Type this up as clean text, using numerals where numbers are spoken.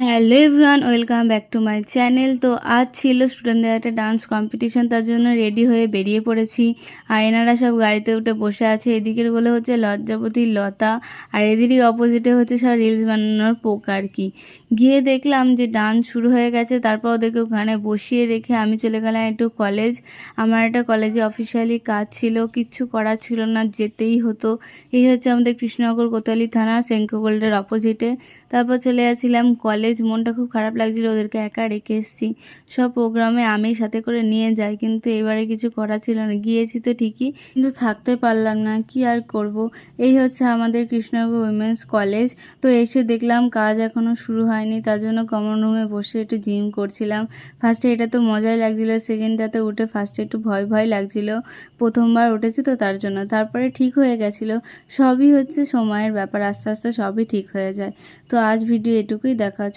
Hello everyone, welcome back to my channel. তো আজ ছিল স্টুডেন্টদের একটা ডান্স কম্পিটিশন, তার জন্য রেডি হয়ে বেরিয়ে পড়েছি। আর এনারা সব গাড়িতে উঠে বসে আছে। এদিকের গুলো হচ্ছে লজ্জাপতি, লতা, আর এদিকে অপোজিটে হচ্ছে সব রিলস বানানোর পোক আর কি। গিয়ে দেখলাম যে ডান্স শুরু হয়ে গেছে, তারপর ওদেরকে ওখানে বসিয়ে রেখে আমি চলে গেলাম একটু কলেজ। আমার একটা কলেজে অফিসিয়ালি কাজ ছিল, কিচ্ছু করার ছিল না, যেতেই হতো। এই হচ্ছে আমাদের কৃষ্ণনগর কোতোয়ালি থানা, সেঙ্কো গোল্ডের অপোজিটে। তারপর চলে যাচ্ছিলাম কলেজ। মনটা খুব খারাপ লাগছিল, ওদেরকে একা রেখে এসেছি। সব প্রোগ্রামে আমি সাথে করে নিয়ে যাই, কিন্তু এবারে কিছু করার ছিল না। গিয়েছি তো ঠিকই, কিন্তু থাকতে পারলাম না, কি আর করব। এই হচ্ছে আমাদের কৃষ্ণনগর উইমেন্স কলেজ। তো এসে দেখলাম কাজ এখনও শুরু হয়নি, তার জন্য কমন রুমে বসে একটু জিম করছিলাম। ফার্স্টে এটা তো মজাই লাগছিলো, সেকেন্ডটাতে উঠে ফার্স্টে একটু ভয় ভয় লাগছিল, প্রথমবার উঠেছি তো তার জন্য। তারপরে ঠিক হয়ে গেছিলো। সবই হচ্ছে সময়ের ব্যাপার, আস্তে আস্তে সবই ঠিক হয়ে যায়। তো আজ ভিডিও এটুকুই, দেখা হচ্ছে।